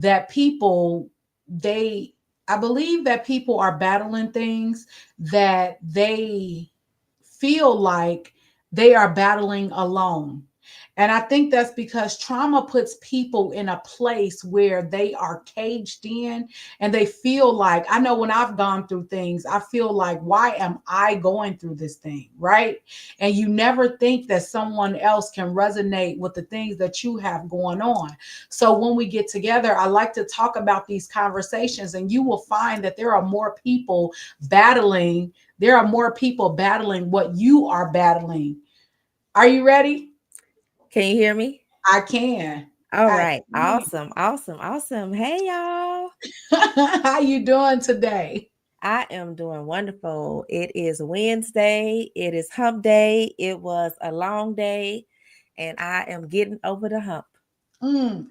that people, they, I believe that people are battling things that they feel like they are battling alone. And I think that's because trauma puts people in a place where they are caged in and they feel like, I know when I've gone through things, I feel like, why am I going through this thing? Right. And you never think that someone else can resonate with the things that you have going on. So when we get together, I like to talk about these conversations, and you will find that there are more people battling. There are more people battling what you are battling. Are you ready? Can you hear me? I can. All I right. Awesome. Awesome. Awesome. Hey, y'all. How you doing today? I am doing wonderful. It is Wednesday. It is hump day. It was a long day, and I am getting over the hump.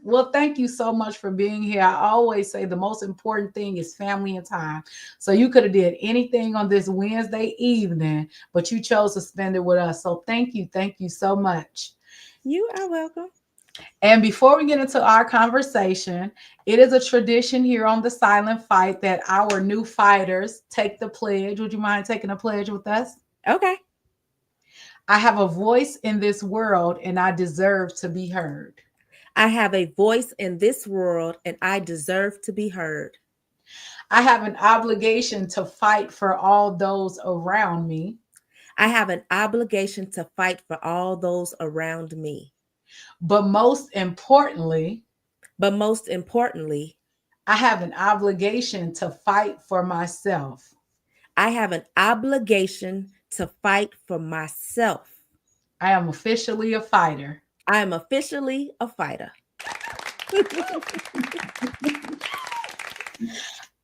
Well, thank you so much for being here. I always say the most important thing is family and time. So you could have did anything on this Wednesday evening, but you chose to spend it with us. So thank you so much. You are welcome. And before we get into our conversation, it is a tradition here on the Silent Fight that our new fighters take the pledge. Would you mind taking a pledge with us? Okay. I have a voice in this world and I deserve to be heard. I have a voice in this world, and I deserve to be heard. I have an obligation to fight for all those around me, I have an obligation to fight for all those around me. but most importantly, But most importantly, I have an obligation to fight for myself. I have an obligation to fight for myself. I am officially a fighter. I am officially a fighter.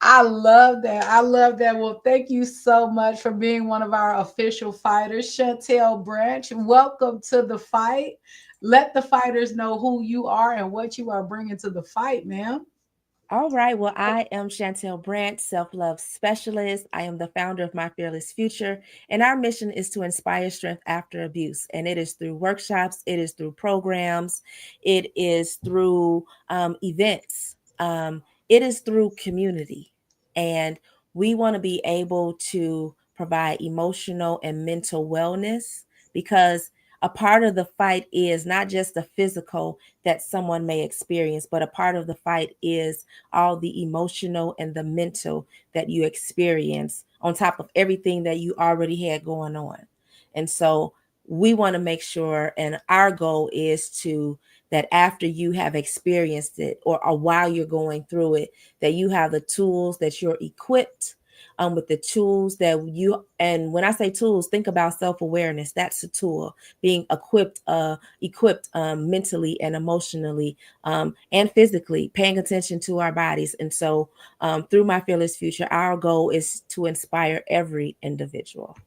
I love that. I love that. Well, thank you so much for being one of our official fighters, Chantel Branch. Welcome to the fight. Let the fighters know who you are and what you are bringing to the fight, ma'am. All right. Well, I am Chantel Brandt, self love specialist. I am the founder of My Fearless Future, and our mission is to inspire strength after abuse. And it is through workshops, it is through programs, it is through events, it is through community. And we want to be able to provide emotional and mental wellness because a part of the fight is not just the physical that someone may experience, but a part of the fight is all the emotional and the mental that you experience on top of everything that you already had going on. And so we want to make sure, and our goal is to that after you have experienced it or while you're going through it, that you have the tools, that you're equipped with the tools that you, and when I say tools, think about self-awareness. That's a tool. Being equipped mentally and emotionally and physically, paying attention to our bodies. And so through My Fearless Future, our goal is to inspire every individual.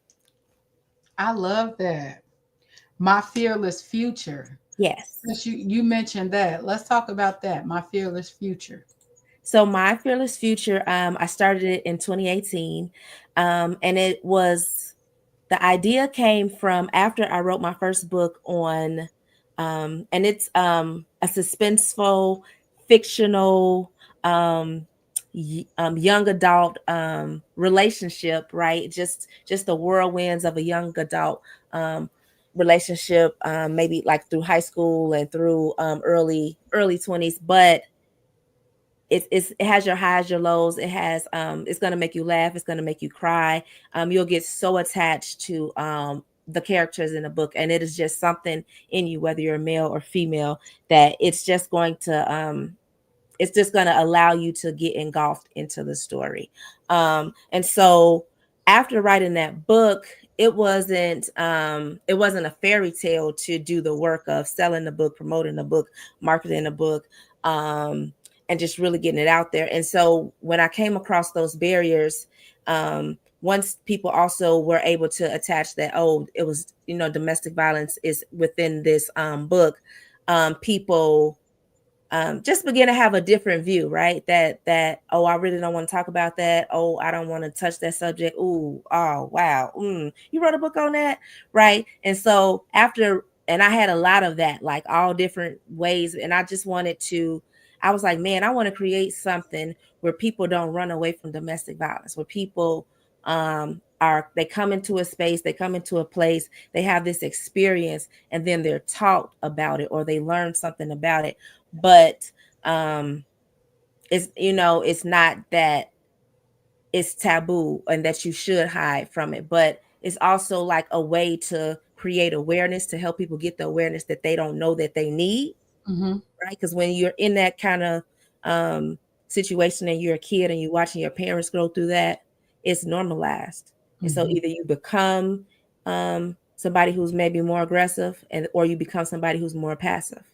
I love that. My fearless future. Yes. Since you mentioned that, let's talk about that. My fearless future. So My Fearless Future, I started it in 2018, and it was the idea came from after I wrote my first book on, and it's a suspenseful, fictional, um, young adult relationship, right? Just the whirlwinds of a young adult um, relationship, maybe like through high school and through early 20s, but it has your highs, your lows. It has it's gonna make you laugh. It's gonna make you cry. You'll get so attached to the characters in the book, and it is just something in you, whether you're male or female, that it's just going to allow you to get engulfed into the story. And so after writing that book, it wasn't a fairy tale to do the work of selling the book, promoting the book, marketing the book, um, and just really getting it out there. And so when I came across those barriers, once people also were able to attach that, oh, it was, domestic violence is within this book, people just begin to have a different view, right? That oh, I really don't want to talk about that. Oh, I don't want to touch that subject. Ooh, oh wow, you wrote a book on that, right? And so and I had a lot of that, like all different ways, and I just wanted to. I was like, man, I want to create something where people don't run away from domestic violence, where people are, they come into a space, they come into a place, they have this experience, and then they're taught about it or they learn something about it. But um it's, you know, it's not that it's taboo and that you should hide from it, but it's also like a way to create awareness, to help people get the awareness that they don't know that they need, Mm-hmm. right? Because when you're in that kind of um, situation and you're a kid and you're watching your parents go through that, it's normalized. And so Mm-hmm. either you become somebody who's maybe more aggressive, and or you become somebody who's more passive,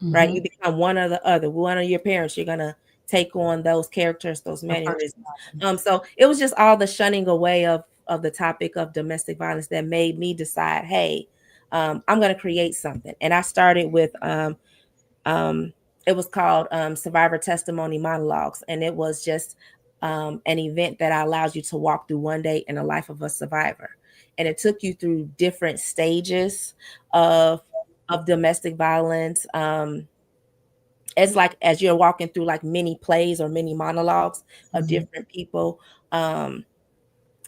right? Mm-hmm. You become one or the other. One of your parents, you're gonna take on those characters, those A mannerisms. personality. So it was just all the shunning away of the topic of domestic violence that made me decide, hey, I'm gonna create something. And I started with um, it was called Survivor Testimony Monologues, and it was just an event that allows you to walk through one day in the life of a survivor, and it took you through different stages of domestic violence. It's like as you're walking through like mini plays or mini monologues of Mm-hmm. different people.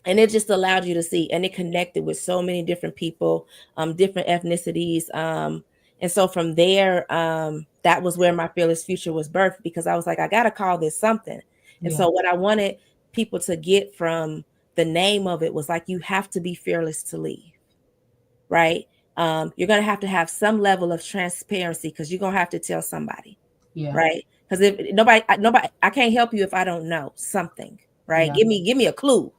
And it just allowed you to see, and it connected with so many different people, different ethnicities. And so from there, that was where my fearless future was birthed, because I was like, I gotta call this something. And Yeah. so what I wanted people to get from the name of it was like, you have to be fearless to leave, right? You're gonna have to have some level of transparency, because you're gonna have to tell somebody, Yeah. right? Because if nobody, I can't help you if I don't know something, right? Yeah. Give me a clue.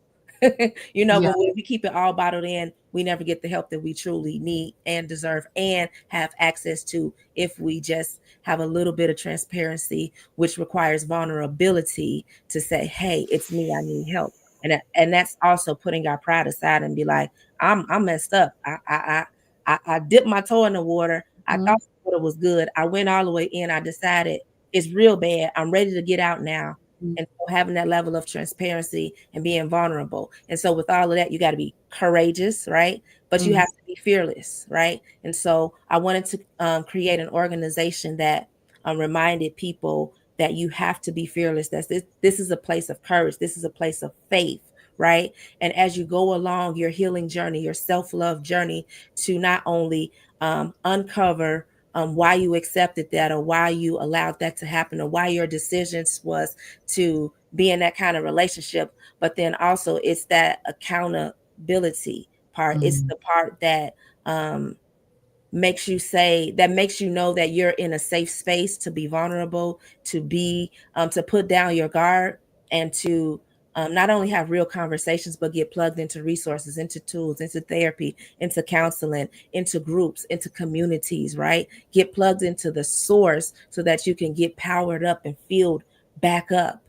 You know, Yeah. but when we keep it all bottled in, we never get the help that we truly need and deserve and have access to, if we just have a little bit of transparency, which requires vulnerability to say, hey, it's me, I need help. And that's also putting our pride aside and be like, I'm messed up. I dipped my toe in the water. I Mm-hmm. thought the water was good. I went all the way in. I decided it's real bad. I'm ready to get out now. And so having that level of transparency and being vulnerable. And so with all of that, you got to be courageous, right? But you Mm-hmm. have to be fearless, right? And so I wanted to create an organization that reminded people that you have to be fearless. That this is a place of courage. This is a place of faith, right? And as you go along your healing journey, your self-love journey, to not only uncover why you accepted that, or why you allowed that to happen, or why your decisions was to be in that kind of relationship, but then also it's that accountability part. It's Mm-hmm. the part that um, makes you say, that makes you know that you're in a safe space to be vulnerable, to be to put down your guard, and to not only have real conversations, but get plugged into resources, into tools, into therapy, into counseling, into groups, into communities, right? Get plugged into the source so that you can get powered up and filled back up,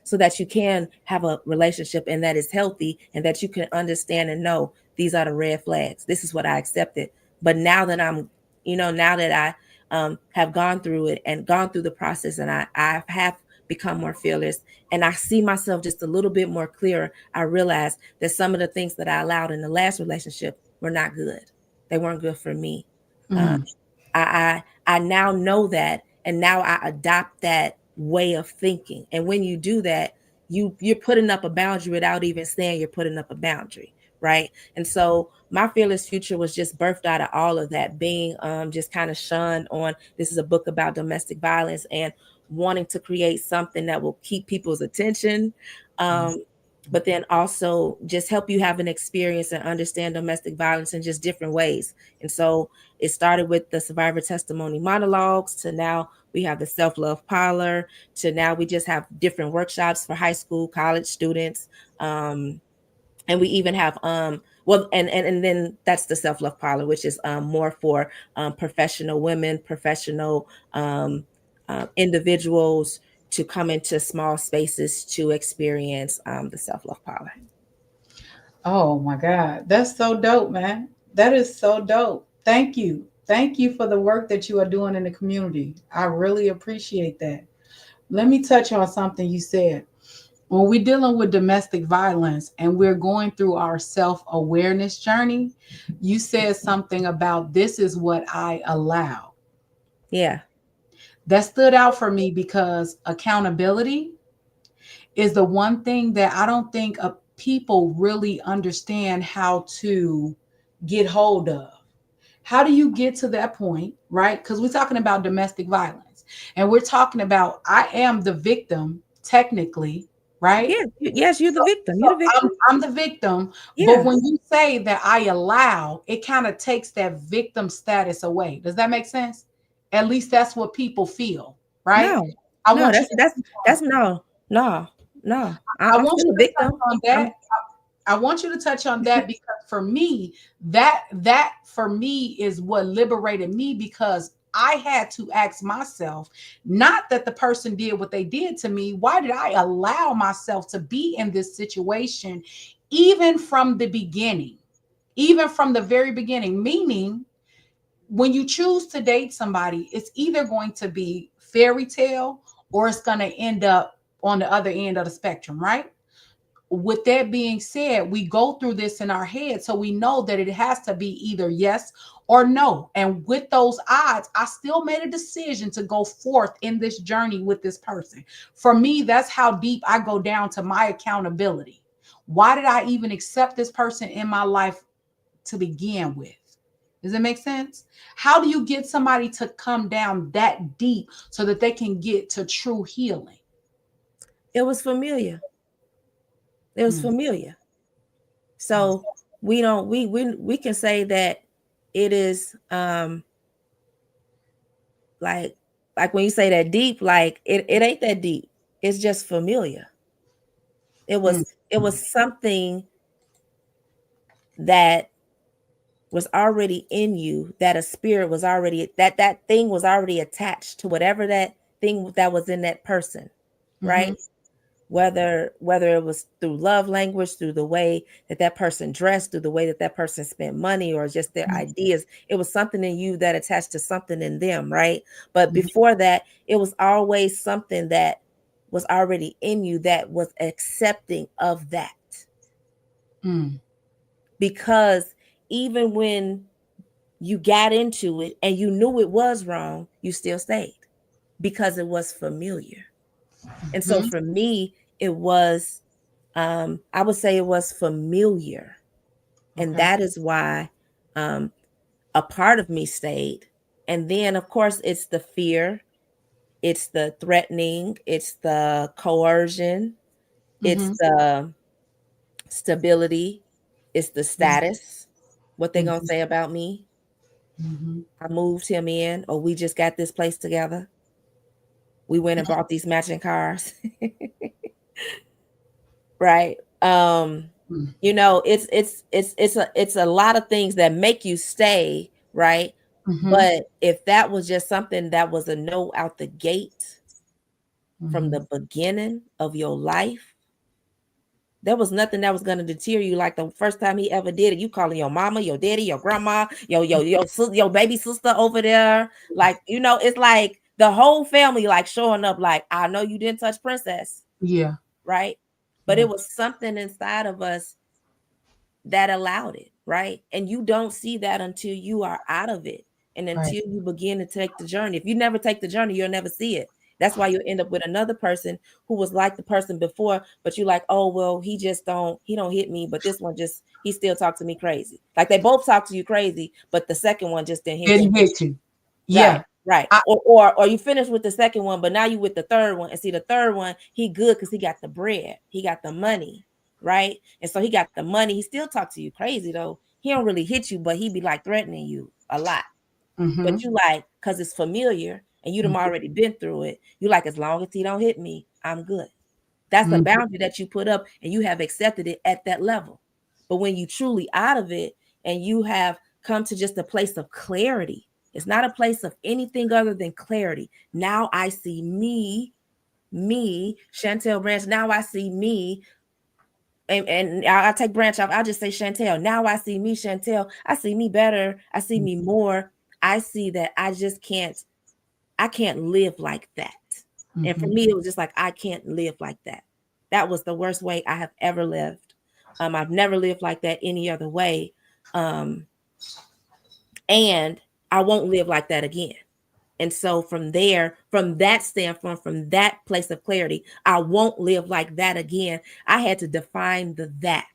so that you can have a relationship and that is healthy, and that you can understand and know these are the red flags. This is what I accepted. But now that I'm, now that I have gone through it and gone through the process, and I have become more fearless, and I see myself just a little bit more clearer, I realize that some of the things that I allowed in the last relationship were not good. They weren't good for me. Uh, Mm-hmm. I now know that, and now I adopt that way of thinking. And when you do that, you're putting up a boundary without even saying you're putting up a boundary, right? And so my fearless future was just birthed out of all of that, being just kind of shunned on. This is a book about domestic violence, and wanting to create something that will keep people's attention, um, but then also just help you have an experience and understand domestic violence in just different ways. And so it started with the survivor testimony monologues, to now we have the self-love parlor, to now we just have different workshops for high school, college students. And we even have well, and then that's the self-love parlor, which is more for professional women, professional individuals, to come into small spaces to experience the self-love parlor. Oh my God. That's so dope, man. That is so dope. Thank you. Thank you for the work that you are doing in the community. I really appreciate that. Let me touch on something you said. When we're dealing with domestic violence and we're going through our self awareness journey, you said something about this is what I allow. Yeah. That stood out for me because accountability is the one thing that I don't think people really understand how to get hold of. How do you get to that point, right? Because we're talking about domestic violence and we're talking about I am the victim, technically, right? Yes, yes, you're So, the victim. so You're the victim. I'm the victim, but Yeah. when you say that I allow, it kind of takes that victim status away. Does that make sense? At least that's what people feel, right? No, I no, want you that's to that's that's no, no, no. I I'm want still you a to touch victim. on that. I'm I want you to touch on that because for me, that for me is what liberated me because I had to ask myself, not that the person did what they did to me. Why did I allow myself to be in this situation, even from the beginning, even from the very beginning? Meaning, when you choose to date somebody, it's either going to be fairy tale or it's going to end up on the other end of the spectrum, right? With that being said, we go through this in our head. So we know that it has to be either yes or no. And with those odds, I still made a decision to go forth in this journey with this person. For me, that's how deep I go down to my accountability. Why did I even accept this person in my life to begin with? Does it make sense? How do you get somebody to come down that deep so that they can get to true healing? it was familiar. It was Mm, familiar. mm, So we can say that it is like when you say that deep, like it ain't that deep. It's just familiar. It mm, was it was something that was already in you, that a spirit was already that thing was already attached to whatever that thing that was in that person, right? mhm, Whether it was through love language, through the way that that person dressed, through the way that that person spent money, or just their mm, ideas, it was something in you that attached to something in them, right? But mhm, before that, it was always something that was already in you that was accepting of that, mm, because even when you got into it and you knew it was wrong, you still stayed because it was familiar. And so mhm. for me, it was, I would say it was familiar. And Okay. that is why um, a part of me stayed. And then, of course, it's the fear, it's the threatening, it's the coercion, it's Mhm, the stability, it's the mhm, status, what they gonna mhm, say about me. mhm. I moved him in, or we just got this place together. We went and bought these matching cars. Right? Mm, It's a lot of things that make you stay, right? mhm, But if that was just something that was a no out the gate from mhm. the beginning of your life, there was nothing that was going to deter you. Like the first time he ever did it, you calling your mama, your daddy, your grandma, your baby sister over there. Like, it's like the whole family like showing up like, I know you didn't touch Princess, Yeah, right? But yeah, it was something inside of us that allowed it, right? And you don't see that until you are out of it and right. until you begin to take the journey. If you never take the journey, you'll never see it. That's why you'll end up with another person who was like the person before, but you like, oh well, he don't hit me, but this one just he still talk to me crazy. Like they both talk to you crazy, but the second one just didn't hit you. Didn't hit you. Right, Yeah. right. I, Or you finish with the second one, but now you with the third one. And see the third one, he good because he got the bread, he got the money, right? And so he got the money. He still talk to you crazy though. He don't really hit you, but he be like threatening you a lot. But mhm, you like, because it's familiar and you done mhm, already been through it. You like, as long as he don't hit me, I'm good. That's the mhm, boundary that you put up and you have accepted it at that level. But when you truly out of it and you have come to just a place of clarity, it's not a place of anything other than clarity. Now I see me, Chantel Branch. Now I see me, and I'll take Branch off. I'll just say Chantel. Now I see me, Chantel. I see me better. I see me more. I see that I can't live like that. And for mhm, me, it was just like, I can't live like that. That was the worst way I have ever lived. I've never lived like that any other way. Um, and I won't live like that again. And so from there, from that standpoint, from that place of clarity, I won't live like that again. I had to define the that.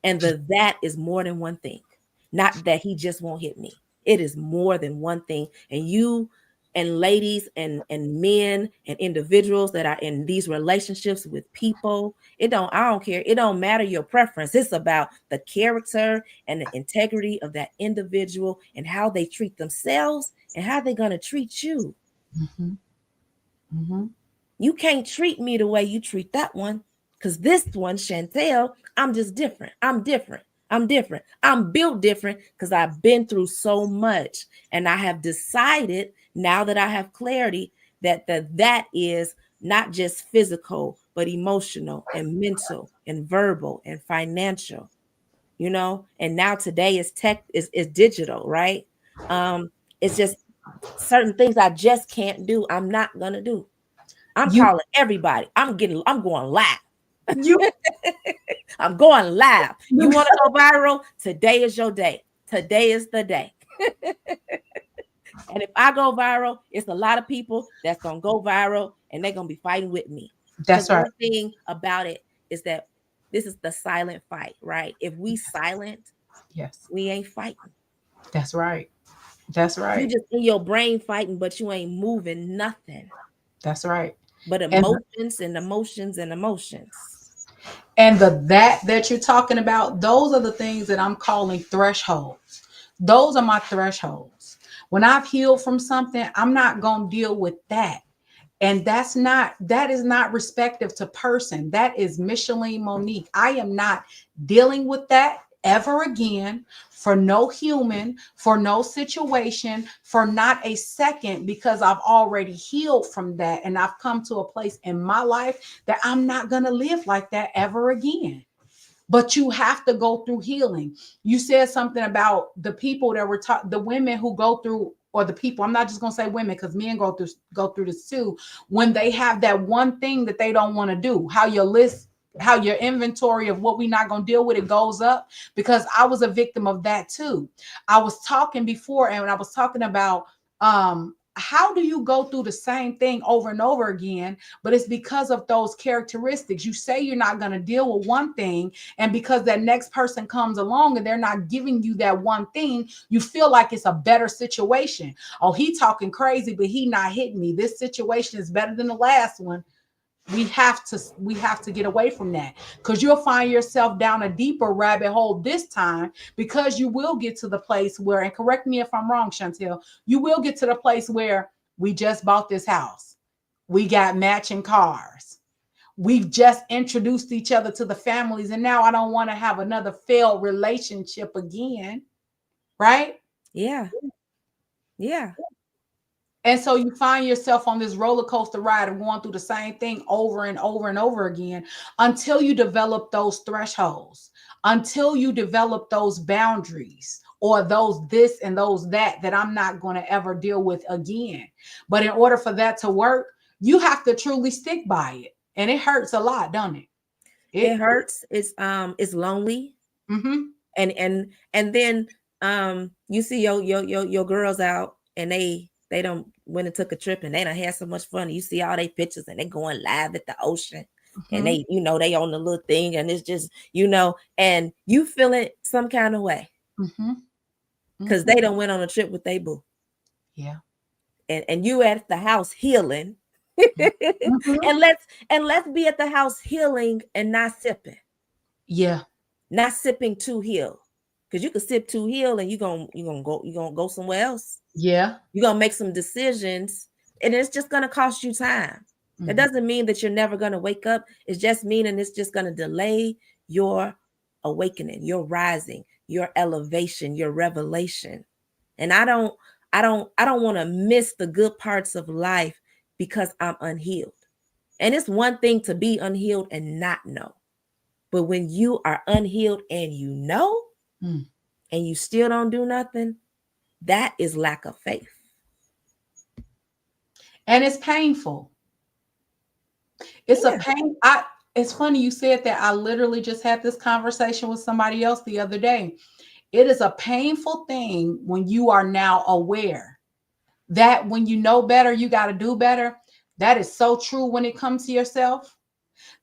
And the that is more than one thing. Not that he just won't hit me. It is more than one thing. And you and ladies and men and individuals that are in these relationships with people, I don't care. It don't matter your preference. It's about the character and the integrity of that individual and how they treat themselves and how they're going to treat you. Mm-hmm. Mm-hmm. You can't treat me the way you treat that one. Because this one, Chantel, I'm just different. I'm different. I'm different. I'm built different because I've been through so much. And I have decided now that I have clarity that is not just physical, but emotional and mental and verbal and financial, and now today is tech is digital, right? Um, it's just certain things I just can't do. I'm not gonna do. I'm You calling everybody. I'm going live. you I'm going live. you You want to go viral? Today is your day. Today is the day. And if I go viral, it's a lot of people that's going to go viral and they're going to be fighting with me. Because That's right. one thing about it is that this is the silent fight, right? If we silent, Yes. we ain't fighting. That's right. That's You right. just in your brain fighting, but you ain't moving nothing That's right. but And emotions and emotions and emotions. that you're talking about, those are the things that I'm calling thresholds. Those are my thresholds. When I've healed from something, I'm not going to deal with that. And that is not respective to person. That is Micheline Monique. I am not dealing with that ever again, for no human, for no situation, for not a second, because I've already healed from that and I've come to a place in my life that I'm not going to live like that ever again. But you have to go through healing. You said something about the people that were taught, the women who go through, or the people, I'm not just going to say women because men go through this too, when they have that one thing that they don't want to do, how your inventory of what we're not going to deal with, it goes up. Because I was a victim of that too. I was talking before, and I was talking about how do you go through the same thing over and over again? But it's because of those characteristics. You say you're not going to deal with one thing, and because that next person comes along and they're not giving you that one thing, you feel like it's a better situation. Oh, he talking crazy, but he not hitting me. This situation is better than the last one. We have to get away from that, because you'll find yourself down a deeper rabbit hole this time, because you will get to the place where, and correct me if I'm wrong, Chantel, you will get to the place where we just bought this house, we got matching cars, we've just introduced each other to the families, and now I don't want to have another failed relationship again, right? Yeah. Yeah. And so you find yourself on this roller coaster ride of going through the same thing over and over and over again, until you develop those thresholds, until you develop those boundaries, or those this and those that I'm not going to ever deal with again. But in order for that to work, you have to truly stick by it. And it hurts a lot, don't it? It It hurts. It's lonely. mm-hmm, And then you see your girls out and they don't went and took a trip and they done had so much fun. You see all they pictures and they going live at the ocean and mm-hmm, they on the little thing and it's just, and you feeling some kind of way mm-hmm, because mm-hmm. they don't went on a trip with they boo. Yeah. And you at the house healing. Mm-hmm. and let's be at the house healing and not sipping. Yeah. Not sipping to heal. Because you could sip to heal and you're gonna go somewhere else. Yeah. You're gonna make some decisions and it's just gonna cost you time. That Mm-hmm. doesn't mean that you're never gonna wake up. It's just meaning it's just gonna delay your awakening, your rising, your elevation, your revelation. And I don't want to miss the good parts of life because I'm unhealed. And it's one thing to be unhealed and not know. But when you are unhealed and you know, Mm. and you still don't do nothing, that is lack of faith. And it's painful. It's a Yeah. pain. It's funny you said that. I literally just had this conversation with somebody else the other day. It is a painful thing when you are now aware That when you know better, you got to do better. That is so true when it comes to yourself.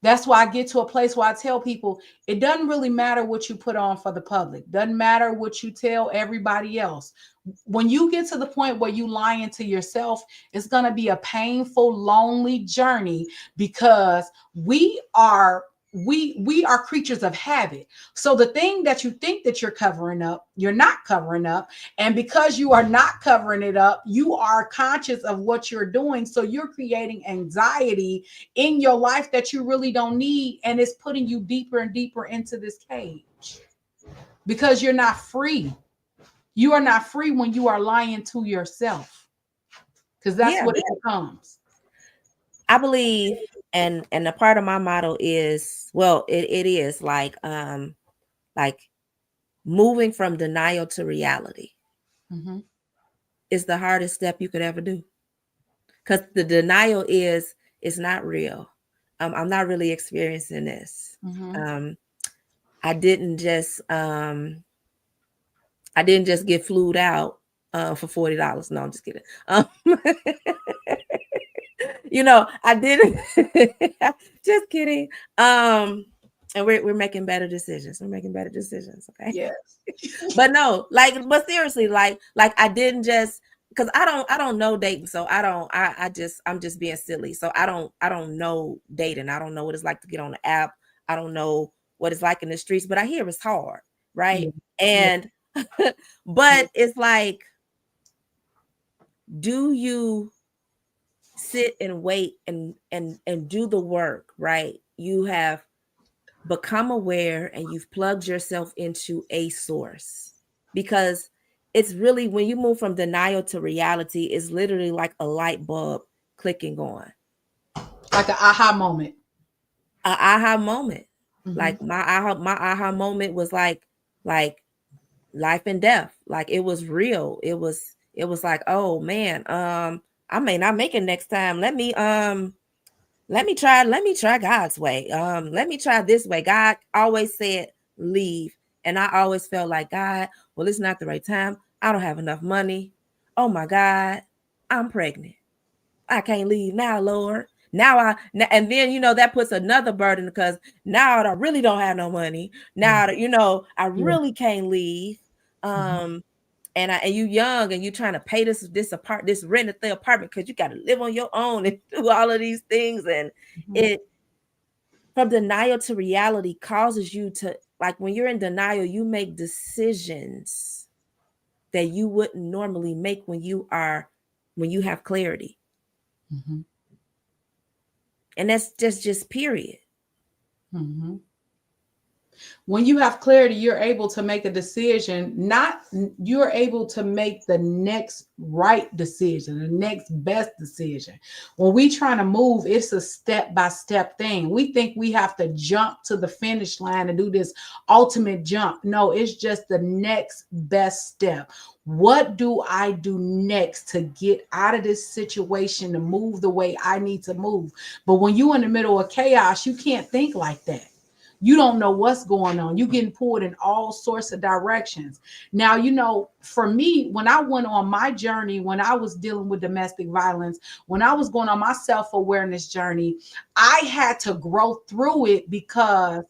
That's why I get to a place where I tell people it doesn't really matter what you put on for the public. Doesn't matter what you tell everybody else. When you get to the point where you lying to yourself, it's going to be a painful, lonely journey because we are we are creatures of habit. So the thing that you think that you're covering up, you're not covering up, and because you are not covering it up, you are conscious of what you're doing, so you're creating anxiety in your life that you really don't need, and it's putting you deeper and deeper into this cage because you're not free. You are not free when you are lying to yourself, because that's Yeah, what it becomes. I believe, and a part of my motto is, well, it is like moving from denial to reality Mm-hmm. is the hardest step you could ever do. Because the denial is it's not real. I'm not really experiencing this. Mm-hmm. Um, I didn't just I didn't just get flued out for $40. No, I'm just kidding. I didn't. Just kidding. Um, and we're making better decisions. We're making better decisions. Okay. Yes. But no, but seriously, like I didn't just because I don't know dating, so I'm just being silly. So I don't know dating. I don't know what it's like to get on the app. I don't know what it's like in the streets, but I hear it's hard, right? Yeah. Yeah. And but it's like, do you sit and wait and do the work, right? You have become aware and you've plugged yourself into a source, because it's really, when you move from denial to reality, it's literally like a light bulb clicking on, Like an aha moment. a aha moment. Mm-hmm. Like my aha moment was like life and death. Like it was real. It was like, oh man, I may not make it next time. Let me try God's way. Let me try this way. God always said leave. And I always felt like, God, well, it's not the right time. I don't have enough money. Oh my God, I'm pregnant. I can't leave now, Lord. And then that puts another burden, because now I really don't have no money. Yeah. Now that I Yeah. really can't leave. Mm-hmm. Um, and you young and you trying to pay this rent at the apartment because you got to live on your own and do all of these things. And Mm-hmm. it from denial to reality causes you to, like, when you're in denial, you make decisions that you wouldn't normally make when you have clarity. Mm-hmm. And that's just period. Mm-hmm. When you have clarity, you're able to make a decision, not you're able to make the next right decision, the next best decision. When we trying to move, it's a step by step thing. We think we have to jump to the finish line and do this ultimate jump. No, it's just the next best step. What do I do next to get out of this situation, to move the way I need to move? But when you're in the middle of chaos, you can't think like that. You don't know what's going on. You're getting pulled in all sorts of directions. Now, for me, when I went on my journey, when I was dealing with domestic violence, when I was going on my self-awareness journey, I had to grow through it because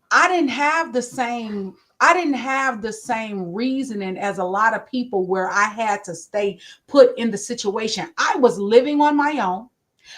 I didn't have the same I didn't have the same reasoning as a lot of people where I had to stay put in the situation. I was living on my own.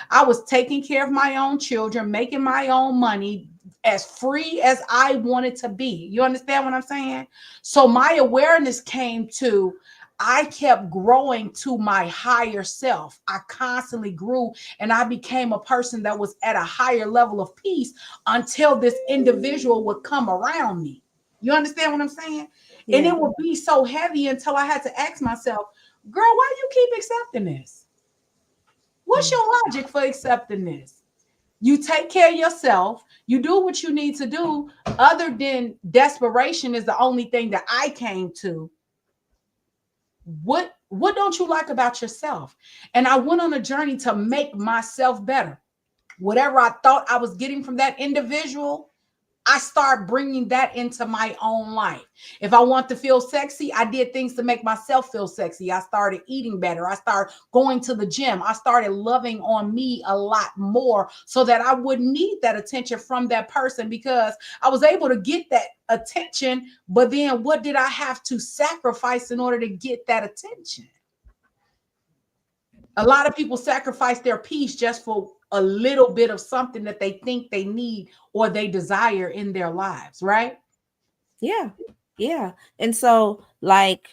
I was taking care of my own children, making my own money, as free as I wanted to be. You understand what I'm saying? So my awareness came to, I kept growing to my higher self. I constantly grew and I became a person that was at a higher level of peace until this individual would come around me. You understand what I'm saying? And Yeah. it would be so heavy until I had to ask myself, girl, why do you keep accepting this? What's Mm. your logic for accepting this? You take care of yourself. You do what you need to do. Other than desperation is the only thing that I came to. What don't you like about yourself? And I went on a journey to make myself better. Whatever I thought I was getting from that individual, I start bringing that into my own life. If I want to feel sexy, I did things to make myself feel sexy. I started eating better. I started going to the gym. I started loving on me a lot more so that I wouldn't need that attention from that person, because I was able to get that attention. But then what did I have to sacrifice in order to get that attention? A lot of people sacrifice their peace just for a little bit of something that they think they need or they desire in their lives, right? Yeah. Yeah. And so, like,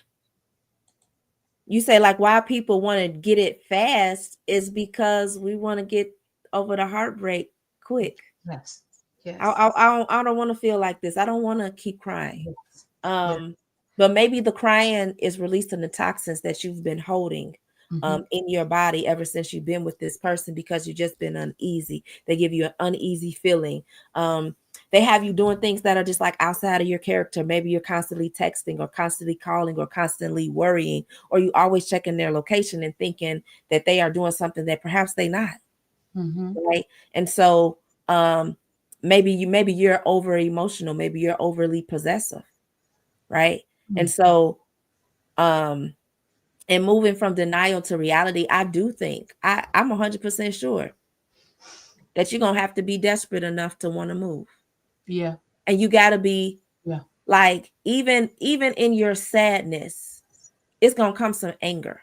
you say, like, why people want to get it fast is because we want to get over the heartbreak quick. Yes. I Yes. I, I don't want to feel like this. I don't want to keep crying. Yes. Yeah. Um, but maybe the crying is releasing the toxins that you've been holding Mm-hmm. in your body ever since you've been with this person, because you've just been uneasy. They give you an uneasy feeling. Um, they have you doing things that are just like outside of your character. Maybe you're constantly texting or constantly calling or constantly worrying, or you always checking their location and thinking that they are doing something that perhaps they not, Mm-hmm. right? And so um, maybe you're over emotional, maybe you're overly possessive, right? And Mm. so um and moving from denial to reality, I do think I'm 100% sure that you're gonna have to be desperate enough to want to move. Yeah. And you got to be Yeah. like, even in your sadness, it's gonna come some anger.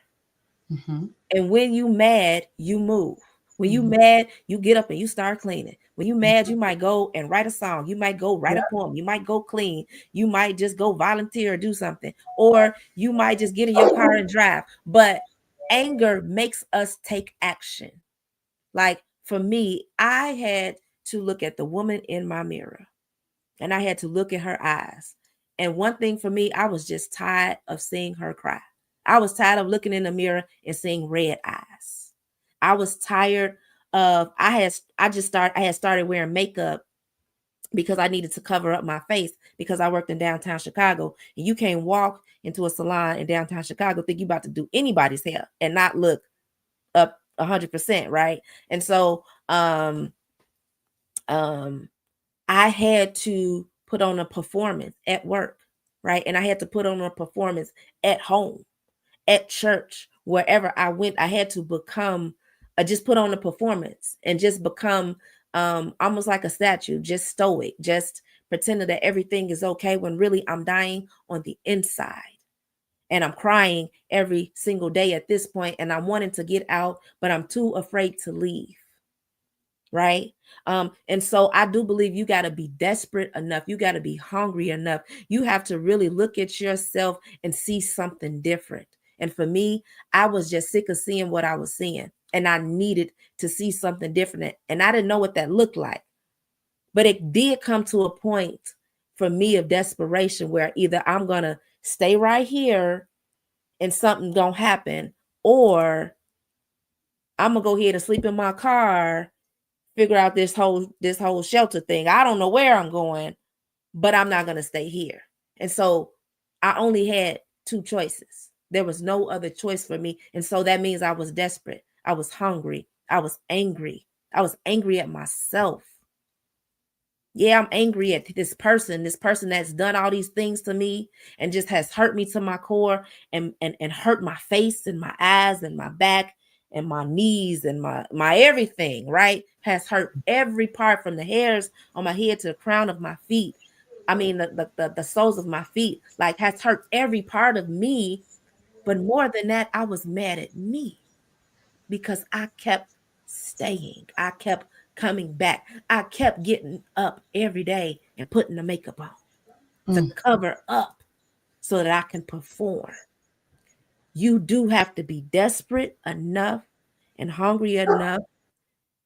Mm-hmm. And when you mad, you move. When you Mm-hmm. mad, you get up and you start cleaning. When you mad, Mm-hmm. you might go and write a song. You might go write a Yeah. poem. You might go clean. You might just go volunteer or do something. Or you might just get in your car and drive. But anger makes us take action. Like for me, I had to look at the woman in my mirror, and I had to look at her eyes. And one thing for me, I was just tired of seeing her cry. I was tired of looking in the mirror and seeing red eyes. I was tired of I had started wearing makeup because I needed to cover up my face, because I worked in downtown Chicago. And you can't walk into a salon in downtown Chicago think you about to do anybody's hair and not look up 100%, right? And so um I had to put on a performance at work, right? And I had to put on a performance at home, at church, wherever I went. I had to become, just put on a performance and just become almost like a statue, just stoic, just pretending that everything is okay when really I'm dying on the inside. And I'm crying every single day at this point, and I'm wanting to get out, but I'm too afraid to leave, right? And so I do believe you got to be desperate enough, you got to be hungry enough, you have to really look at yourself and see something different. And for me, I was just sick of seeing what I was seeing, and I needed to see something different, and I didn't know what that looked like. But it did come to a point for me of desperation where either I'm gonna stay right here and something don't happen, or I'm gonna go ahead and sleep in my car, figure out this whole shelter thing. I don't know where I'm going, but I'm not going to stay here. And so I only had two choices. There was no other choice for me. And so that means I was desperate. I was hungry. I was angry. I was angry at myself. Yeah, I'm angry at this person that's done all these things to me and just has hurt me to my core, and hurt my face and my eyes and my back and my knees and my everything, right? Has hurt every part from the hairs on my head to the crown of my feet. I mean the soles of my feet, like has hurt every part of me. But more than that, I was mad at me because I kept staying. I kept coming back. I kept getting up every day and putting the makeup on to Mm. cover up so that I can perform. You do have to be desperate enough and hungry enough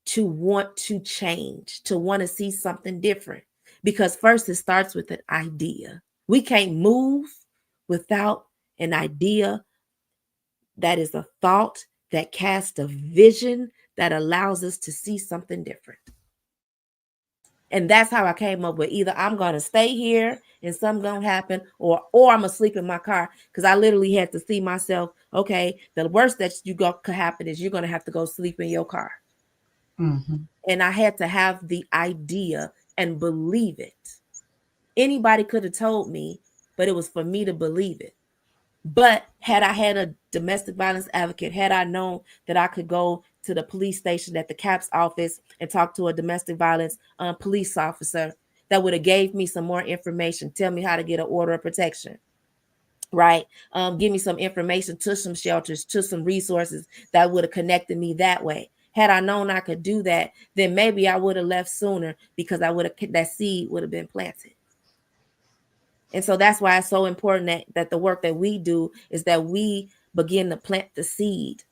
to want to change, to want to see something different. Because first, it starts with an idea. We can't move without an idea that is a thought that casts a vision that allows us to see something different. And that's how I came up with either I'm gonna stay here and something gonna happen, or I'm gonna sleep in my car, because I literally had to see myself. Okay, the worst that could happen is you're gonna have to go sleep in your car. Mm-hmm. And I had to have the idea and believe it. Anybody could have told me, but it was for me to believe it. But had I had a domestic violence advocate, had I known that I could go to the police station at the CAPS office and talk to a domestic violence police officer that would have gave me some more information, tell me how to get an order of protection, right? Give me some information to some shelters, to some resources that would have connected me that way. Had I known I could do that, then maybe I would have left sooner because I would have, that seed would have been planted. And so that's why it's so important that the work that we do is that we begin to plant the seed.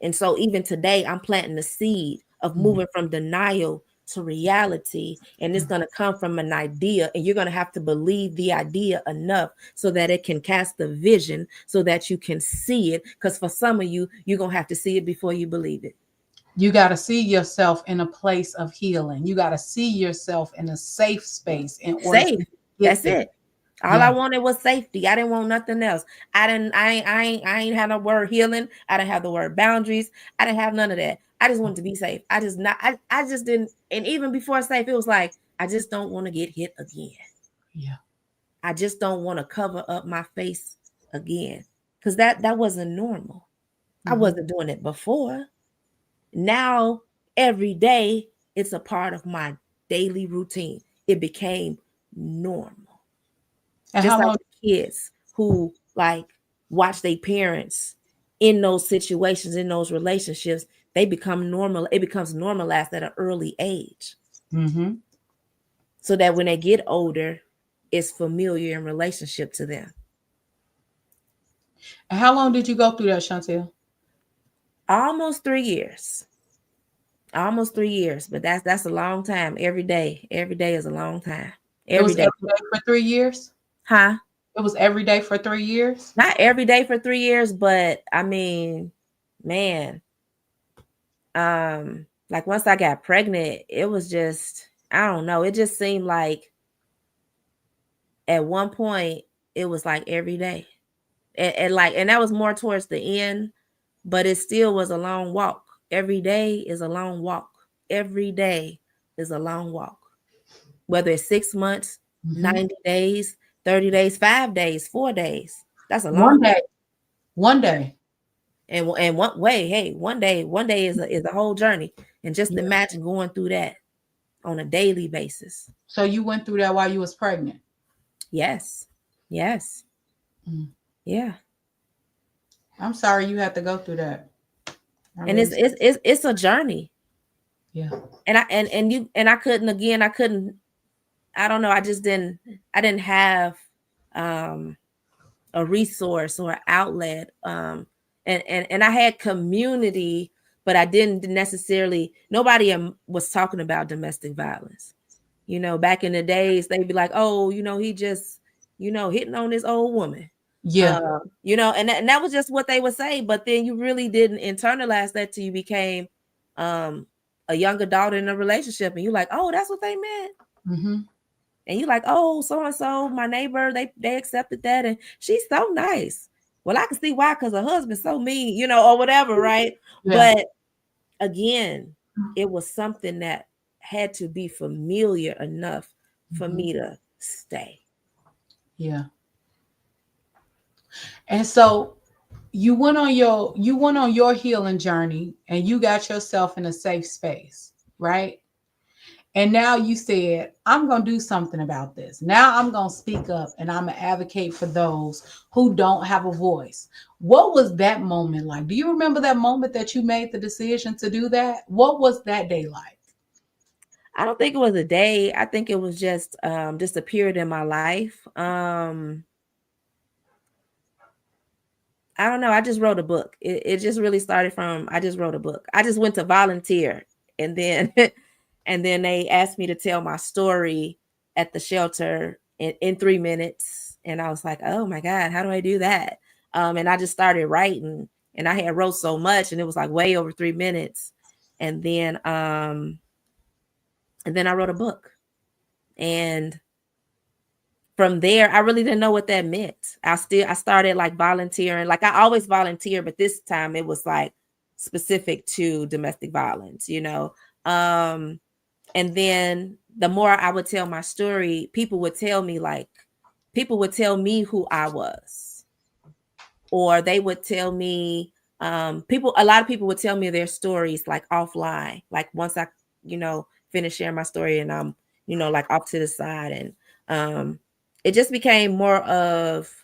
And so even today, I'm planting the seed of moving from denial to reality. And it's going to come from an idea, and you're going to have to believe the idea enough so that it can cast the vision so that you can see it. Because for some of you, you're going to have to see it before you believe it. You got to see yourself in a place of healing. You got to see yourself in a safe space in order Safe. to get That's there. it. All Yeah. I wanted was safety. I didn't want nothing else. I ain't had no word healing. I didn't have the word boundaries. I didn't have none of that. I just wanted to be safe. I just didn't. And even before safe, it was like, I just don't want to get hit again. Yeah. I just don't want to cover up my face again. Because that wasn't normal. I wasn't doing it before. Now, every day, it's a part of my daily routine. It became normal. And Just how like long? the kids who like watch their parents in those situations, in those relationships, they become normal. It becomes normalized at an early age. Mm-hmm. So that when they get older, it's familiar in relationship to them. And how long did you go through that, Chantel? Almost 3 years. Almost 3 years. But that's a long time. Every day. Every day is a long time. It Every was day. every day for 3 years. Huh? It was every day for 3 years. Not every day for 3 years, but I mean, man, like once I got pregnant, it was just, I don't know, it just seemed like at one point it was like every day. And that was more towards the end, but it still was a long walk. Every day is a long walk. Every day is a long walk. Whether it's 6 months, Mm-hmm. 90 days, 30 days, 5 days, 4 days. That's a long One walk. day. One day. And one way, hey, one day is a whole journey. And just Yeah. imagine going through that on a daily basis. So you went through that while you was pregnant. Yes. Yes. Mm. Yeah. I'm sorry you had to go through that. I And really. it's a journey. Yeah. And I couldn't, again, I don't know, I didn't have um a resource or outlet. And I had community, but I didn't necessarily, nobody was talking about domestic violence. Back in the days, they'd be like, oh, he just, hitting on this old woman. Yeah. And that was just what they would say. But then you really didn't internalize that till you became a young adult in a relationship. And you're like, oh, that's what they meant. Mm-hmm. And you're like, oh, so-and-so, my neighbor, they accepted that. And she's so nice. Well, I can see why, because her husband's so mean, or whatever, right? Yeah. But again, it was something that had to be familiar enough for me to stay. Yeah. And so you went on your healing journey and you got yourself in a safe space, right? And now you said, I'm going to do something about this. Now I'm going to speak up and I'm going to advocate for those who don't have a voice. What was that moment like? Do you remember that moment that you made the decision to do that? What was that day like? I don't think it was a day. I think it was just a period in my life. I don't know. I just wrote a book. It just really started from, I just wrote a book. I just went to volunteer, and then and then they asked me to tell my story at the shelter in 3 minutes. And I was like, oh my God, how do I do that? And I just started writing, and I had wrote so much, and it was like way over 3 minutes. And then I wrote a book. And from there, I really didn't know what that meant. I started like volunteering. Like I always volunteer, but this time it was like specific to domestic violence. And then the more I would tell my story, people would tell me who I was, or they would tell me, a lot of people would tell me their stories like offline, like once I, you know, finish sharing my story and I'm, you know, like off to the side. And it just became more of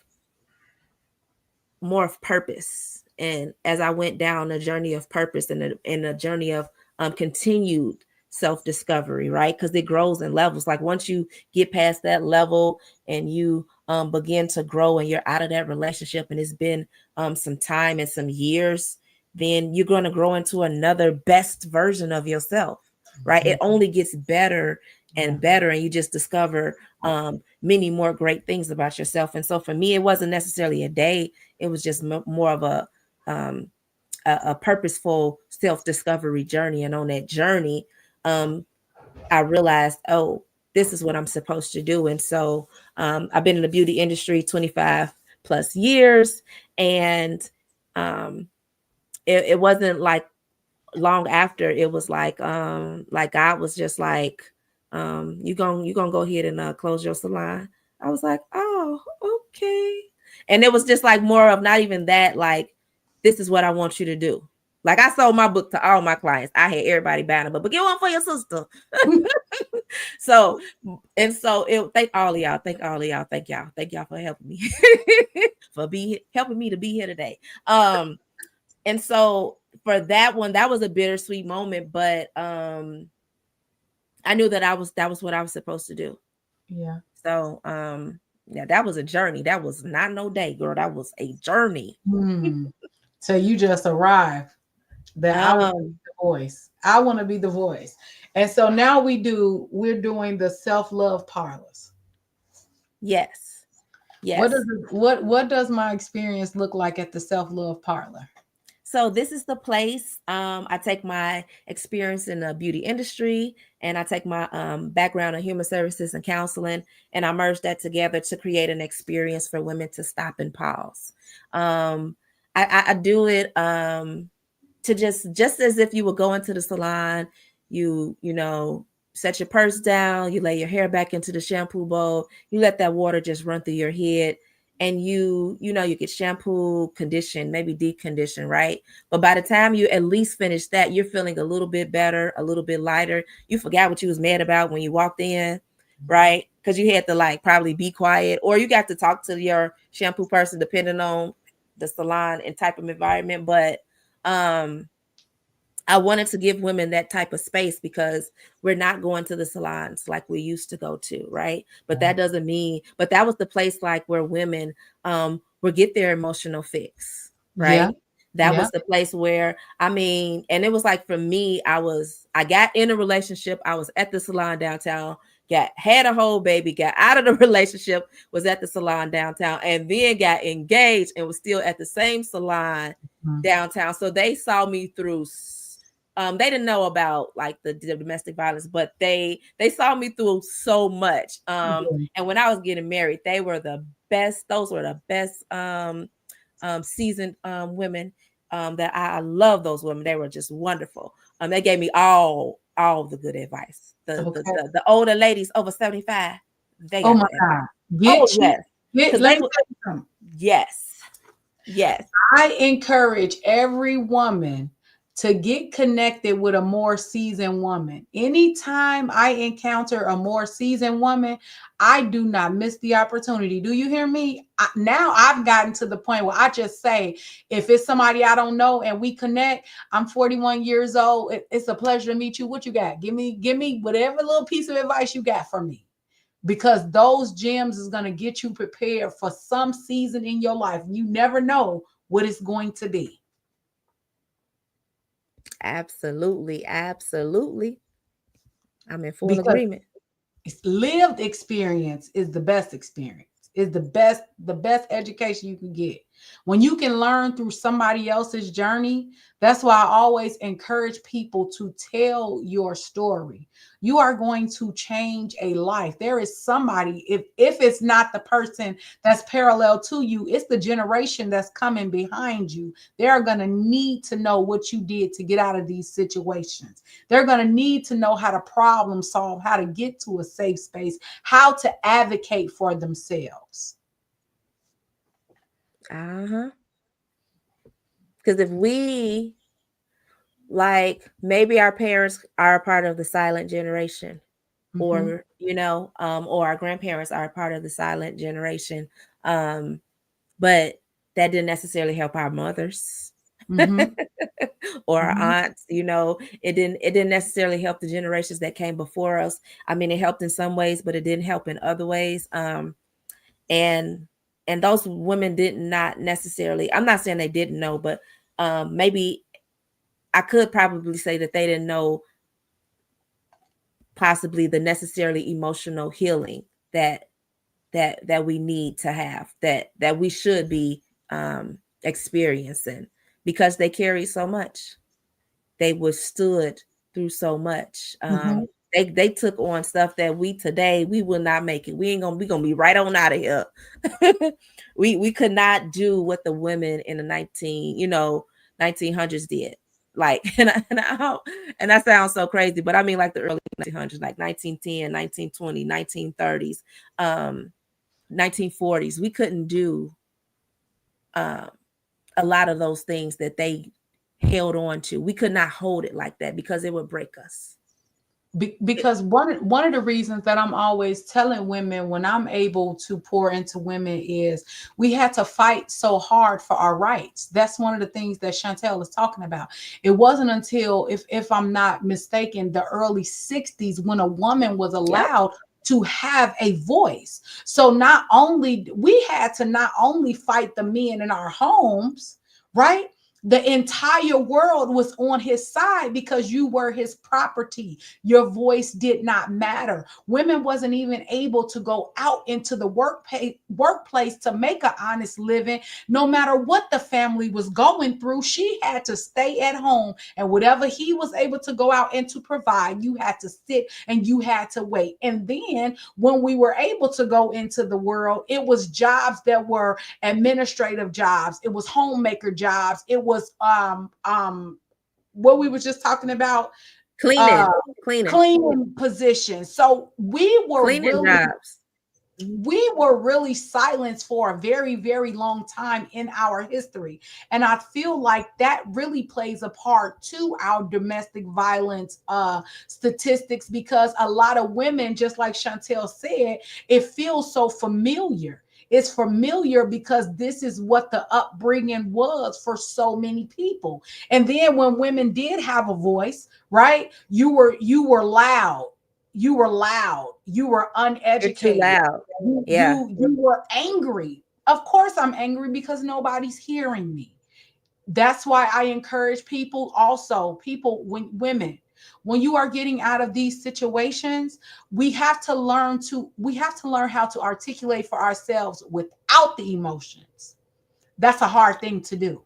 purpose. And as I went down a journey of purpose and a journey of continued self discovery, right? Because it grows in levels. Like once you get past that level and you begin to grow and you're out of that relationship and it's been some time and some years, then you're going to grow into another best version of yourself, right? It only gets better Yeah. and better, and you just discover many more great things about yourself. And so for me, it wasn't necessarily a day, it was just more of um, a purposeful self discovery journey. And on that journey, um, I realized, oh, this is what I'm supposed to do. And so I've been in the beauty industry 25 plus years, and um, it wasn't like long after, it was like God was just like, you gonna go ahead and close your salon. I was like, oh, okay. And it was just like more of not even that, like, this is what I want you to do. Like I sold my book to all my clients. I had everybody buying a book, but get one for your sister. So and so it thank all of y'all, thank y'all for helping me for helping me to be here today. And so for that one, that was a bittersweet moment, but I knew that was what I was supposed to do. Yeah. So yeah, that was a journey. That was not no day, girl. That was a journey. Hmm. So you just arrived that I want to be Um, the voice. I want to be the voice. And so now we're doing the self-love parlors. yes, What yes. does what does my experience look like at the self-love parlor? So this is the place. I take my experience in the beauty industry and I take my background in human services and counseling, and I merge that together to create an experience for women to stop and pause. Um, I do it to just as if you would go into the salon, you know, set your purse down, you lay your hair back into the shampoo bowl, you let that water just run through your head, and you know, you get shampoo, condition, maybe deep condition, right? But by the time you at least finish that, you're feeling a little bit better, a little bit lighter. You forgot what you was mad about when you walked in, right? Because you had to like probably be quiet, or you got to talk to your shampoo person depending on the salon and type of environment. But um I wanted to give women that type of space because we're not going to the salons like we used to go to, right? But that doesn't mean, but that was the place like where women would get their emotional fix, Yeah. right? That Yeah. was the place where, I mean, and it was like for me, I got in a relationship, I was at the salon downtown, had a whole baby, got out of the relationship, was at the salon downtown, and then got engaged and was still at the same salon Mhm. downtown. So they saw me through they didn't know about like the domestic violence, but they saw me through so much. Yeah. And when I was getting married, they were the best. Those were the best seasoned women. That I love those women. They were just wonderful. They gave me all the good advice. Okay. The older ladies over 75, they Oh got my the advice. God. Oh Get you. yes, Get. because Let they me were, tell you something. yes, yes, I encourage every woman to get connected with a more seasoned woman. Anytime I encounter a more seasoned woman, I do not miss the opportunity. Do you hear me? Now I've gotten to the point where I just say, if it's somebody I don't know and we connect, I'm 41 years old. It's a pleasure to meet you. What you got? Give me whatever little piece of advice you got for me, because those gems is going to get you prepared for some season in your life. You never know what it's going to be, absolutely, absolutely. I'm in full because agreement. lived experience is the best experience, is the best education you can get. When you can learn through somebody else's journey, that's why I always encourage people to tell your story. You are going to change a life. There is somebody, if it's not the person that's parallel to you, it's the generation that's coming behind you. They're going to need to know what you did to get out of these situations. They're going to need to know how to problem solve, how to get to a safe space, how to advocate for themselves. Uh-huh. Because if we, like, maybe our parents are a part of the silent generation, Mm-hmm, or or our grandparents are a part of the silent generation, um, but that didn't necessarily help our mothers mm-hmm, or our mm-hmm, aunts. It didn't necessarily help the generations that came before us. I mean, it helped in some ways, but it didn't help in other ways. And those women did not necessarily, I'm not saying they didn't know, but maybe I could probably say that they didn't know possibly the necessarily emotional healing that we need to have, that we should be experiencing, because they carried so much. They withstood through so much. mm-hmm. They took on stuff that we today we will not make it. We gonna be right on out of here. We could not do what the women in the 1900s did. Like, and that sounds so crazy, but I mean like the early 1900s, like 1910, 1920, 1930s, 1940s. We couldn't do um, a lot of those things that they held on to. We could not hold it like that because it would break us. Because one of the reasons that I'm always telling women when I'm able to pour into women is we had to fight so hard for our rights. That's one of the things that Chantel is talking about. It wasn't until, if I'm not mistaken, the early 60s when a woman was Yep. allowed to have a voice. So not only we had to not only fight the men in our homes, right? The entire world was on his side because you were his property. Your voice did not matter. Women wasn't even able to go out into the workplace to make an honest living. No matter what the family was going through, she had to stay at home, and whatever he was able to go out and to provide, you had to sit and you had to wait. And then when we were able to go into the world, it was jobs that were administrative jobs, it was homemaker jobs, it was what we were just talking about, uh Cleaning, cleaning, cleaning positions. So cleaning jobs. we were really silenced for a very, very long time in our history. And I feel like that really plays a part to our domestic violence statistics, because a lot of women, just like Chantel said, it feels so familiar. It's familiar because this is what the upbringing was for so many people. And then when women did have a voice, right? You were loud, you were loud, you were You're too uneducated, loud. you Yeah. you you were angry. Of course I'm angry because nobody's hearing me. That's why I encourage people, also people, when women, when you are getting out of these situations, we have to learn how to articulate for ourselves without the emotions. That's a hard thing to do.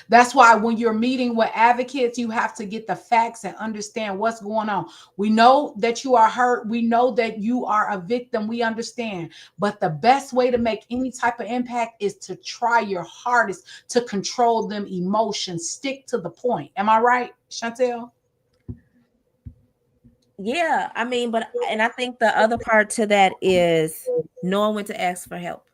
That's why when you're meeting with advocates, you have to get the facts and understand what's going on. We know that you are hurt. We know that you are a victim. We understand. But the best way to make any type of impact is to try your hardest to control them emotions. Stick to the point. Am I right, Chantel? Yeah. I mean, but and I think the other part to that is knowing when to ask for help.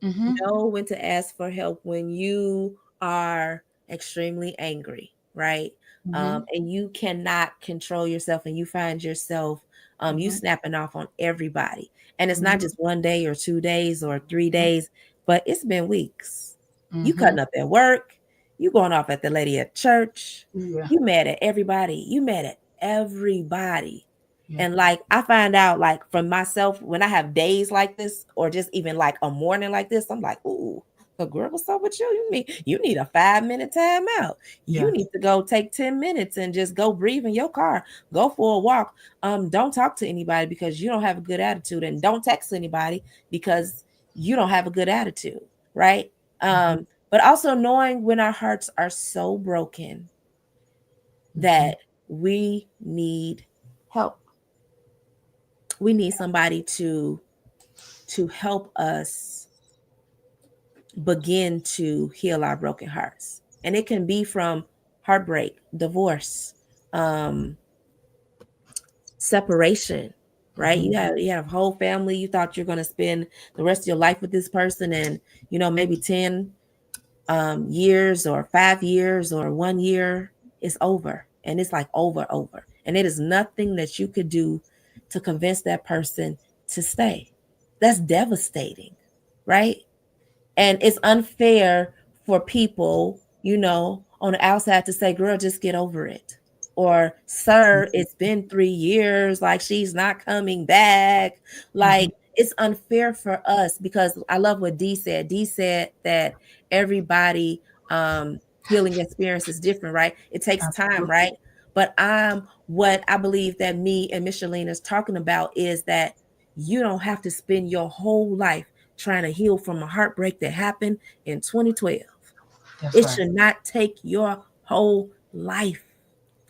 Mm-hmm. Know when to ask for help when you are extremely angry, right? Mm-hmm. And you cannot control yourself, and you find yourself you Mm-hmm. snapping off on everybody. And it's not Mm-hmm. just 1 day or 2 days or 3 days, but it's been weeks. You Mm-hmm. cutting up at work, you going off at the lady at church, Yeah. you mad at everybody, you mad at everybody. Yeah. And like I find out, like from myself, when I have days like this, or just even like a morning like this, I'm like, ooh, the girl, what's up with you? You need a 5 minute time out. Yeah. You need to go take 10 minutes and just go breathe in your car. Go for a walk. Don't talk to anybody because you don't have a good attitude, and don't text anybody because you don't have a good attitude. right? Mhm. But also knowing when our hearts are so broken Mhm. that we need help. We need somebody to help us begin to heal our broken hearts. And it can be from heartbreak, divorce, um, separation, right? Mhm. You have a whole family. You thought you're gonna spend the rest of your life with this person, and maybe 10 years or 5 years or 1 year is over, and it's like over, and it is nothing that you could do to convince that person to stay. That's devastating, right? And it's unfair for people, on the outside to say, girl, just get over it. Or, sir, it's been 3 years, like she's not coming back. Mhm. Like, it's unfair for us because I love what D said. D said that everybody healing experience is different, right? It takes time, Absolutely. right? But what I believe that me and Micheline is talking about is that you don't have to spend your whole life trying to heal from a heartbreak that happened in 2012. That's It right. should not take your whole life.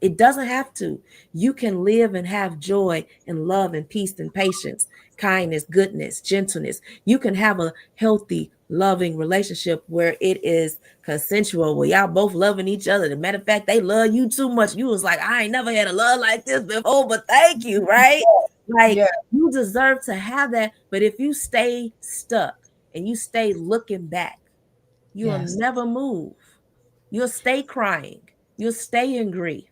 It doesn't have to. You can live and have joy and love and peace and patience, kindness, goodness, gentleness. You can have a healthy, loving relationship where it is consensual, where y'all both loving each other. As a matter of fact, they love you too much. You was like, I ain't never had a love like this before, but thank you, right? Like, Yeah. you deserve to have that. But if you stay stuck and you stay looking back, you'll Yes. never move. You'll stay crying. You'll stay in grief,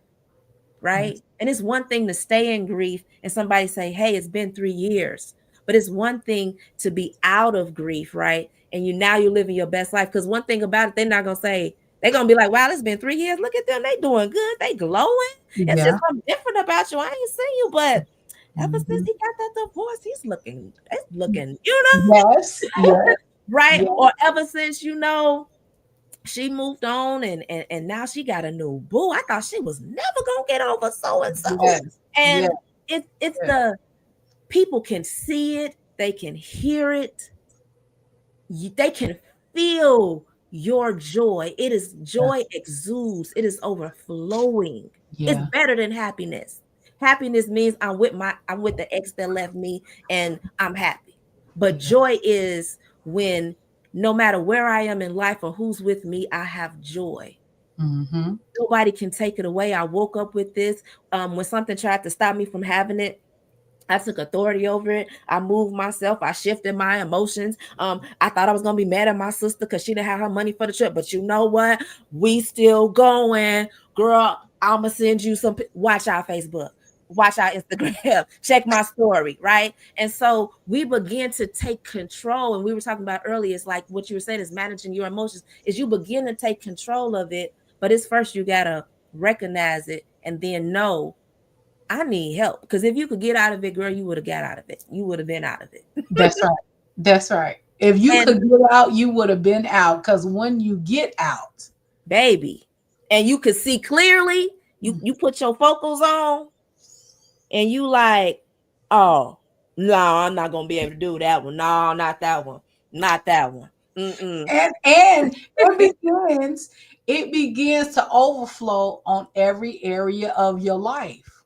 right? Yes. And it's one thing to stay in grief and somebody say, hey, it's been 3 years. But it's one thing to be out of grief, right? And you're living your best life. Because one thing about it, they're not gonna say, they're gonna be like, wow, it's been 3 years. Look at them, they doing good, they glowing. It's just Yeah. something different about you. I ain't seen you, but ever since Mhm. he got that divorce, it's looking, Yes. Yeah. right? Yeah. Or ever since she moved on and now she got a new boo. I thought she was never gonna get over so and so. Yes. Yeah. And it's Yeah. the people can see it, they can hear it, they can feel your joy. It is Yeah. joy exudes, it is overflowing. It's Yeah. better than happiness. Happiness means I'm with the ex that left me and I'm happy. But Yeah. joy is when no matter where I am in life or who's with me, I have joy. Mhm. Nobody can take it away. I woke up with this. When something tried to stop me from having it, I took authority over it. I moved myself. I shifted my emotions. I thought I was gonna be mad at my sister because she didn't have her money for the trip. But you know what? We still going, girl. I'ma send you some. Watch our Facebook. Watch our Instagram. Check my story, right? And so we begin to take control. And we were talking about earlier. It's like what you were saying is managing your emotions. Is you begin to take control of it, but it's first you gotta recognize it and then know I need help. Because if you could get out of it, girl, you would have got out of it. You would have been out of it. That's right. That's right. If you And could get out, you would have been out. Because when you get out, baby, and you could see clearly, you put your focals on and you like, oh, no, I'm not gonna be able to do that one. No, not that one. Not that one. Mm-mm. and it begins to overflow on every area of your life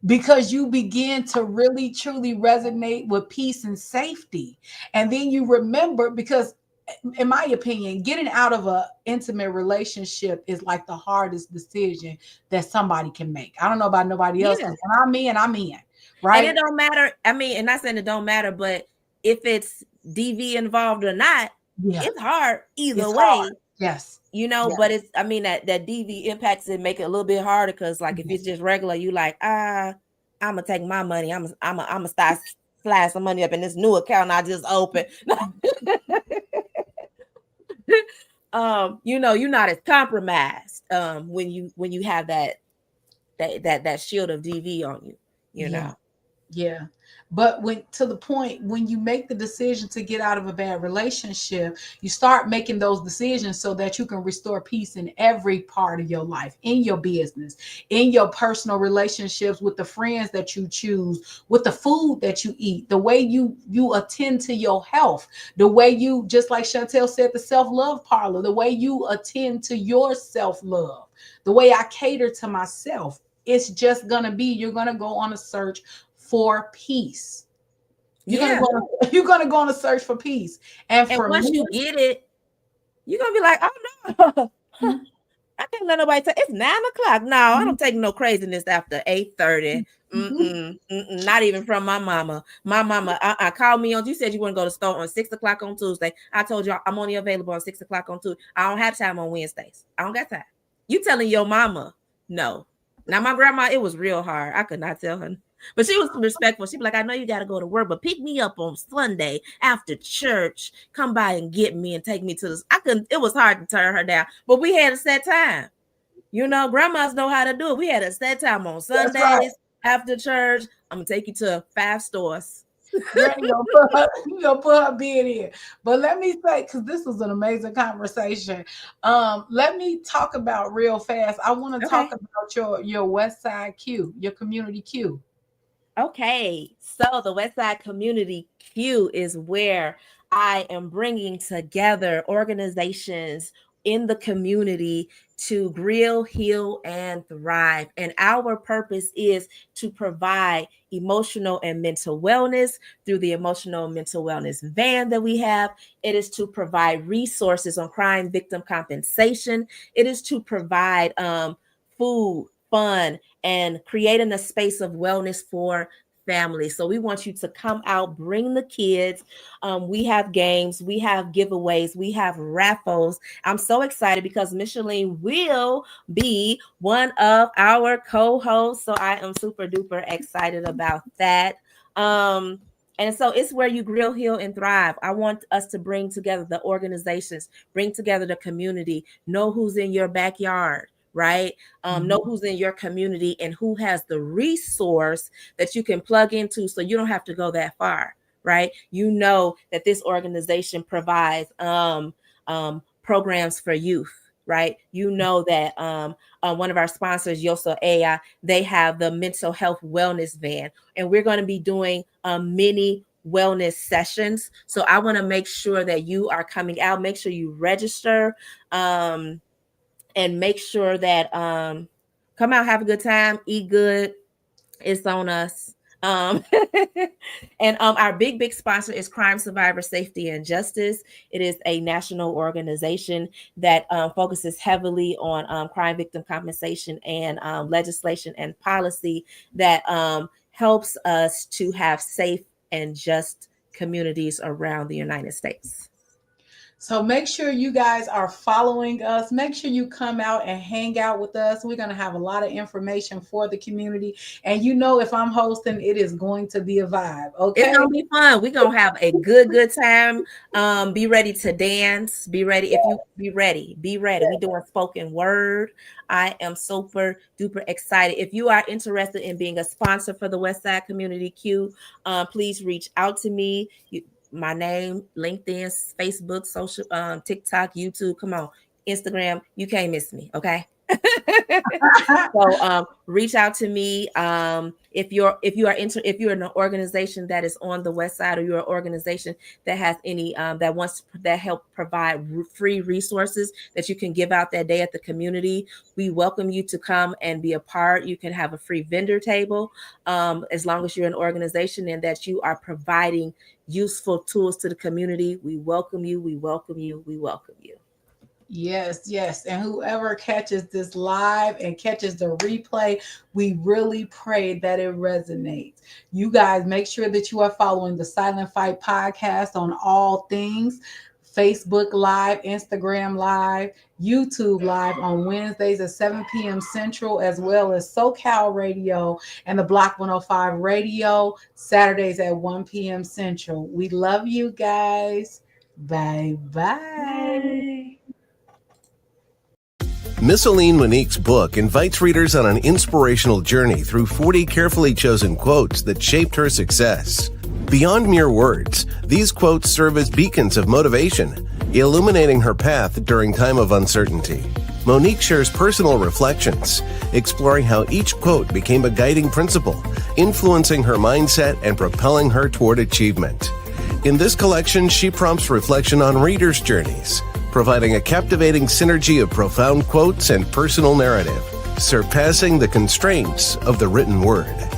because you begin to really truly resonate with peace and safety. And then you remember, because in my opinion, getting out of a intimate relationship is like the hardest decision that somebody can make. I don't know about nobody else, Yeah. because when I'm in, And right? it don't matter. I mean, and not saying it don't matter, but if it's DV involved or not, Yeah, it's hard either it's hard. way. Yes. Yeah. But it's, I mean, that DV impacts it, make it a little bit harder because like if it's Yes. just regular, you like, I'm gonna take my money, I'm gonna start slide some money up in this new account I just opened. You're not as compromised when you have that shield of DV on you, you Yeah. know. Yeah. But when to the point when you make the decision to get out of a bad relationship, you start making those decisions so that you can restore peace in every part of your life, in your business, in your personal relationships, with the friends that you choose, with the food that you eat, the way you attend to your health, the way you, just like Chantel said, the self-love parlor, the way you attend to your self-love, the way I cater to myself. It's just gonna be, you're gonna go on a search for peace. You're gonna Yeah. go on, you're gonna go on a search for peace. And And for once me, you get it, you're gonna be like, oh no. mhm, I can't let nobody say it's 9 o'clock. No, I mhm, don't take no craziness after 8:30. mhm, Not even from my mama. My mama, called me on. You said you want to go to the store on 6 o'clock on Tuesday. I told you I'm only available on 6 o'clock on Tuesday. I don't have time on Wednesdays. I don't got time. You telling your mama no? Now my grandma, it was real hard. I could not tell her, but she was respectful. She'd be like, I know you got to go to work, but pick me up on Sunday after church. Come by and get me and take me to this. I couldn't, it was hard to turn her down, but we had a set time. You know, grandmas know how to do it. We had a set time on that's right. Sundays after church. I'm gonna take you to 5 stores. Granny gonna put her, you gonna put her being in. But let me say, because this was an amazing conversation. Let me talk about real fast. I want to talk Okay. about your West Side Q, your community Q. Okay, so the Westside Community Q is where I am bringing together organizations in the community to grill, heal, and thrive. And our purpose is to provide emotional and mental wellness through the emotional and mental wellness van that we have. It is to provide resources on crime victim compensation. It is to provide food, fun, and creating a space of wellness for families. So we want you to come out, bring the kids. We have games, we have giveaways, we have raffles. I'm so excited because Micheline will be one of our co-hosts. So I am super duper excited about that. Um, and so it's where you grill, heal, and thrive. I want us to bring together the organizations, bring together the community, know who's in your backyard, right? Know Mhm. who's in your community and who has the resource that you can plug into so you don't have to go that far, right? You know that this organization provides programs for youth, right? You know that one of our sponsors, Yoso AI, they have the mental health wellness van, and we're going to be doing many wellness sessions. So I want to make sure that you are coming out. Make sure you register. And make sure that come out, have a good time, eat good. It's on us. Um, and our big sponsor is Crime Survivor Safety and Justice. It is a national organization that focuses heavily on crime victim compensation and legislation and policy that helps us to have safe and just communities around the United States. So make sure you guys are following us. Make sure you come out and hang out with us. We're going to have a lot of information for the community. And you know, if I'm hosting, it is going to be a vibe. It's Okay. gonna be fun. We're gonna have a good time. Be ready to dance. Be ready. If you be ready, be ready. We doing spoken word. I am super duper excited. If you are interested in being a sponsor for the Westside Community Q, please reach out to me. My name, LinkedIn, Facebook, social, TikTok, YouTube. Come on, Instagram. You can't miss me. Okay. So reach out to me if you're an organization that is on the west side, or you're an organization that has any that help provide free resources that you can give out that day at the community. We welcome you to come and be a part. You can have a free vendor table, as long as you're an organization and that you are providing useful tools to the community. We welcome you, we welcome you, we welcome you. Yes, yes. And whoever catches this live and catches the replay, we really pray that it resonates. You guys make sure that you are following the Silent Fight podcast on all things: Facebook Live, Instagram Live, YouTube Live on Wednesdays at 7 p.m. Central, as well as SoCal Radio and the Block 105 Radio, Saturdays at 1 p.m. Central. We love you guys. Bye bye. Bye. Miss Aline Monique's book invites readers on an inspirational journey through 40 carefully chosen quotes that shaped her success. Beyond mere words, these quotes serve as beacons of motivation, illuminating her path during time of uncertainty. Monique shares personal reflections, exploring how each quote became a guiding principle, influencing her mindset and propelling her toward achievement. In this collection, she prompts reflection on readers' journeys, providing a captivating synergy of profound quotes and personal narrative, surpassing the constraints of the written word.